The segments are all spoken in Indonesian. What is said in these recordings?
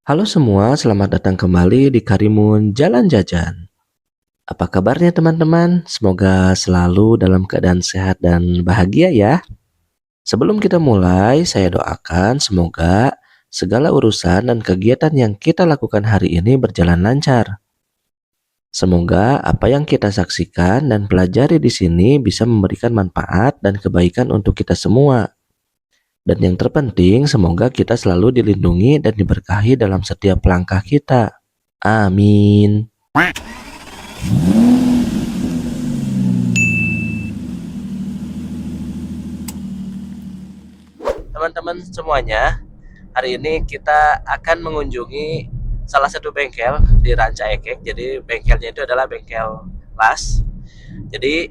Halo semua, selamat datang kembali di Karimun Jalan Jajan. Apa kabarnya teman-teman? Semoga selalu dalam keadaan sehat dan bahagia ya. Sebelum kita mulai, saya doakan semoga segala urusan dan kegiatan yang kita lakukan hari ini berjalan lancar. Semoga apa yang kita saksikan dan pelajari di sini bisa memberikan manfaat dan kebaikan untuk kita semua. Dan yang terpenting, semoga kita selalu dilindungi dan diberkahi dalam setiap langkah kita. Amin. Teman-teman semuanya, hari ini kita akan mengunjungi salah satu bengkel di Ranca Ekek. Jadi bengkelnya itu adalah bengkel las. Jadi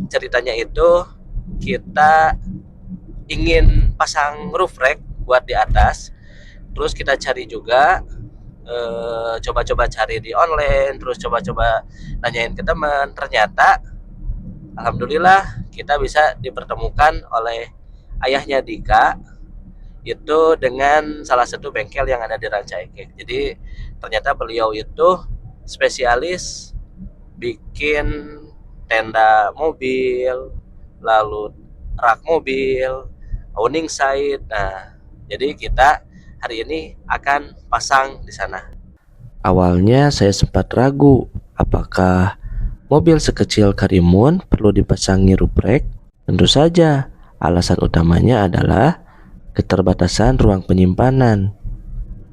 ceritanya itu kita ingin pasang roof rack buat di atas. Terus kita cari juga, coba-coba cari di online, terus coba-coba nanyain ke teman. Ternyata alhamdulillah kita bisa dipertemukan oleh ayahnya Dika itu dengan salah satu bengkel yang ada di Ranca Ekek. Jadi ternyata beliau itu spesialis bikin tenda mobil, lalu rak mobil, awning side. Nah, jadi kita hari ini akan pasang di sana. Awalnya saya sempat ragu, apakah mobil sekecil Karimun perlu dipasangi roof rack? Tentu saja, alasan utamanya adalah keterbatasan ruang penyimpanan.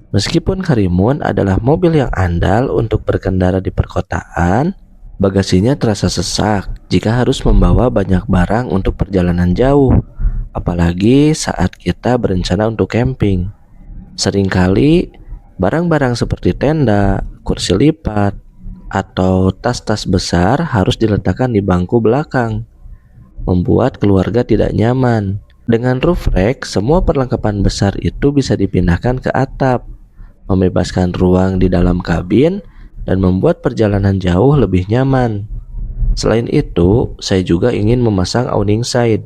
Meskipun Karimun adalah mobil yang andal untuk berkendara di perkotaan, bagasinya terasa sesak jika harus membawa banyak barang untuk perjalanan jauh, apalagi saat kita berencana untuk camping. Seringkali barang-barang seperti tenda, kursi lipat, atau tas-tas besar harus diletakkan di bangku belakang, membuat keluarga tidak nyaman. Dengan roof rack, semua perlengkapan besar itu bisa dipindahkan ke atap, membebaskan ruang di dalam kabin dan membuat perjalanan jauh lebih nyaman. Selain itu, saya juga ingin memasang awning side.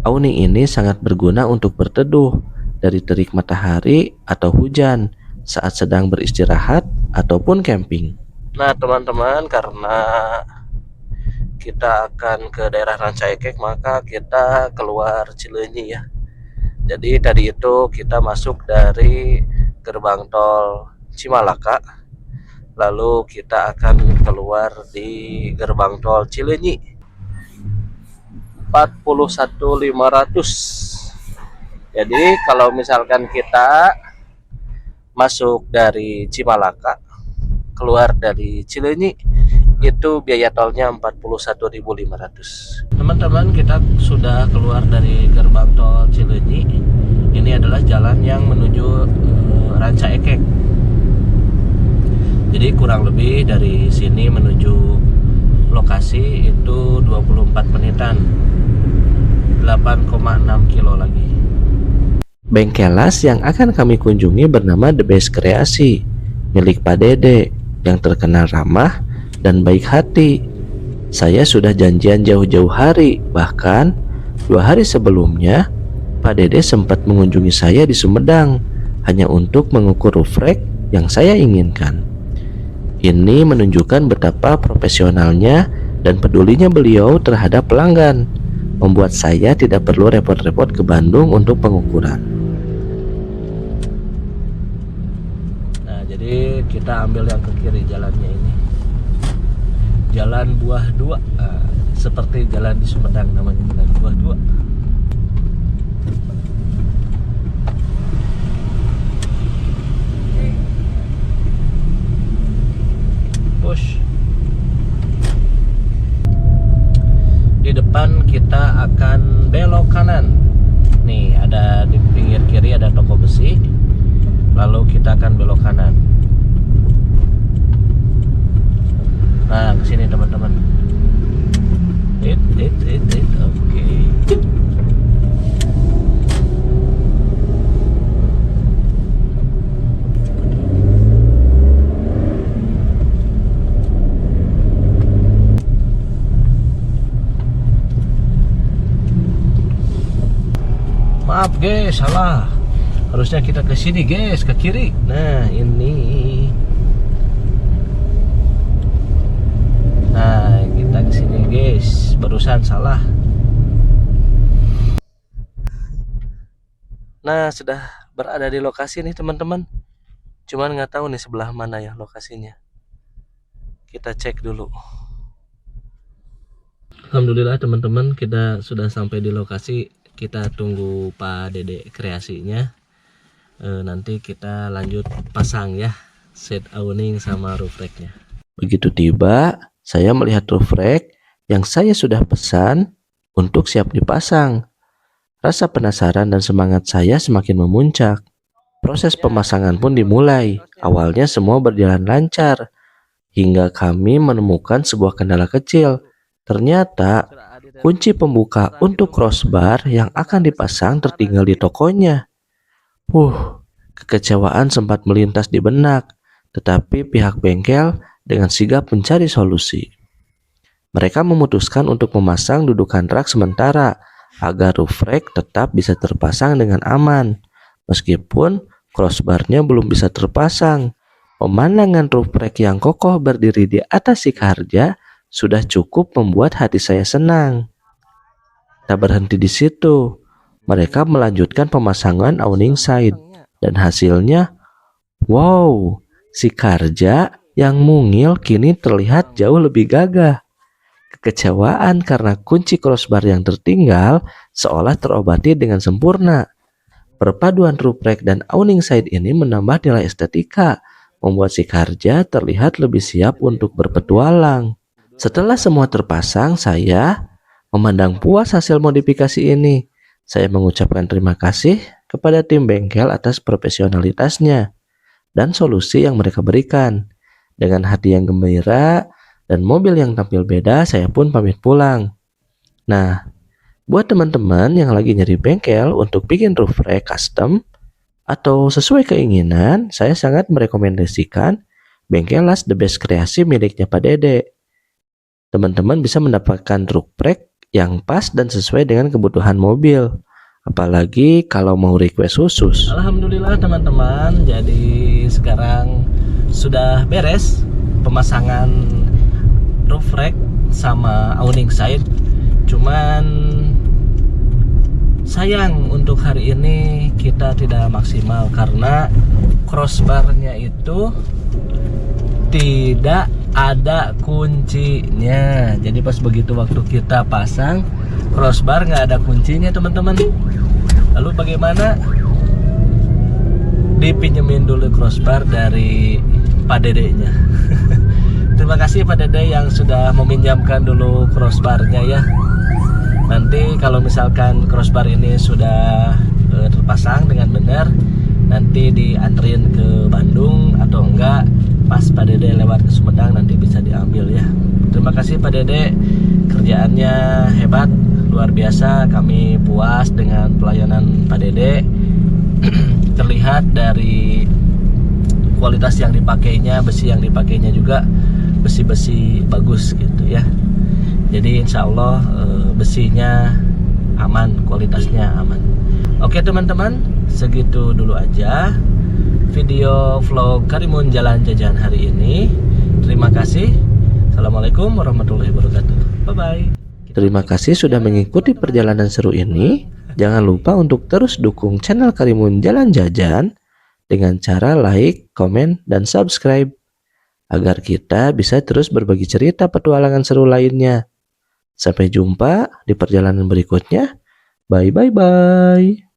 Awning ini sangat berguna untuk berteduh dari terik matahari atau hujan saat sedang beristirahat ataupun camping. Nah teman-teman, karena kita akan ke daerah Ranca Ekek, maka kita keluar Cileunyi ya. Jadi tadi itu kita masuk dari gerbang tol Cimalaka, lalu kita akan keluar di gerbang tol Cileunyi 41.500. Jadi kalau misalkan kita masuk dari Cimalaka, keluar dari Cileunyi, itu biaya tolnya 41.500. Teman-teman, kita sudah keluar dari gerbang tol Cileunyi. Ini adalah jalan yang menuju Ranca Ekek. Jadi kurang lebih dari sini menuju lokasi itu 24 menitan, 8,6 kilo lagi. Bengkel las yang akan kami kunjungi bernama The Best Kreasi, milik Pak Dede, yang terkenal ramah dan baik hati. Saya sudah janjian jauh-jauh hari, bahkan 2 hari sebelumnya Pak Dede sempat mengunjungi saya di Sumedang hanya untuk mengukur roof rack yang saya inginkan. Ini menunjukkan betapa profesionalnya dan pedulinya beliau terhadap pelanggan, membuat saya tidak perlu repot-repot ke Bandung untuk pengukuran. Nah, jadi kita ambil yang ke kiri jalannya ini. Jalan Buah 2, seperti jalan di Sumedang namanya, Jalan Buah 2. Push. Di depan kita akan belok kanan. Nih, ada di pinggir kiri ada toko besi. Lalu kita akan belok kanan. Nah, kesini teman-teman. Oke. Maaf guys, salah. Harusnya kita ke sini guys, ke kiri. Nah ini. Nah kita ke sini guys. Barusan salah. Nah sudah berada di lokasi nih teman-teman. Cuman nggak tahu nih sebelah mana ya lokasinya. Kita cek dulu. Alhamdulillah teman-teman, kita sudah sampai di lokasi. Kita tunggu Pak Dede kreasinya. Nanti kita lanjut pasang ya set awning sama roof racknya. Begitu tiba, saya melihat roof rack yang saya sudah pesan untuk siap dipasang. Rasa penasaran dan semangat saya semakin memuncak. Proses pemasangan pun dimulai. Awalnya semua berjalan lancar hingga kami menemukan sebuah kendala kecil. Ternyata kunci pembuka untuk crossbar yang akan dipasang tertinggal di tokonya. Kekecewaan sempat melintas di benak, tetapi pihak bengkel dengan sigap mencari solusi. Mereka memutuskan untuk memasang dudukan rak sementara agar roof rack tetap bisa terpasang dengan aman. Meskipun crossbarnya belum bisa terpasang, pemandangan roof rack yang kokoh berdiri di atas Sikarja sudah cukup membuat hati saya senang. Tak berhenti di situ, mereka melanjutkan pemasangan awning side. Dan hasilnya, wow, Sikarja yang mungil kini terlihat jauh lebih gagah. Kekecewaan karena kunci crossbar yang tertinggal seolah terobati dengan sempurna. Perpaduan roof rack dan awning side ini menambah nilai estetika, membuat Sikarja terlihat lebih siap untuk berpetualang. Setelah semua terpasang, saya memandang puas hasil modifikasi ini. Saya mengucapkan terima kasih kepada tim bengkel atas profesionalitasnya dan solusi yang mereka berikan. Dengan hati yang gembira dan mobil yang tampil beda, saya pun pamit pulang. Nah, buat teman-teman yang lagi nyari bengkel untuk bikin roof rack custom atau sesuai keinginan, saya sangat merekomendasikan bengkel Las The Best Kreasi miliknya Pak Dede. Teman-teman bisa mendapatkan roof rack yang pas dan sesuai dengan kebutuhan mobil. Apalagi kalau mau request khusus. Alhamdulillah teman-teman, jadi sekarang sudah beres pemasangan roof rack sama awning side. Cuman sayang untuk hari ini kita tidak maksimal karena crossbarnya itu tidak ada kuncinya. Jadi pas begitu waktu kita pasang crossbar nggak ada kuncinya teman-teman. Lalu bagaimana? Dipinjemin dulu crossbar dari Pak Dedenya. Terima kasih Pak Dede yang sudah meminjamkan dulu crossbarnya ya. Nanti kalau misalkan crossbar ini sudah terpasang dengan benar, nanti dianterin ke Bandung atau enggak pas Pak Dede lewat ke Sumedang nanti bisa diambil ya. Terima kasih Pak Dede, kerjaannya hebat, luar biasa. Kami puas dengan pelayanan Pak Dede. Terlihat dari kualitas yang dipakainya, besi yang dipakainya juga besi-besi bagus gitu ya. Jadi insya Allah besinya aman, kualitasnya aman. Oke teman-teman, segitu dulu aja video vlog Karimun Jalan Jajan hari ini. Terima kasih. Assalamualaikum warahmatullahi wabarakatuh. Bye bye. Terima kasih sudah mengikuti perjalanan seru ini. Jangan lupa untuk terus dukung channel Karimun Jalan Jajan dengan cara like, komen, dan subscribe agar kita bisa terus berbagi cerita petualangan seru lainnya. Sampai jumpa di perjalanan berikutnya. Bye bye bye.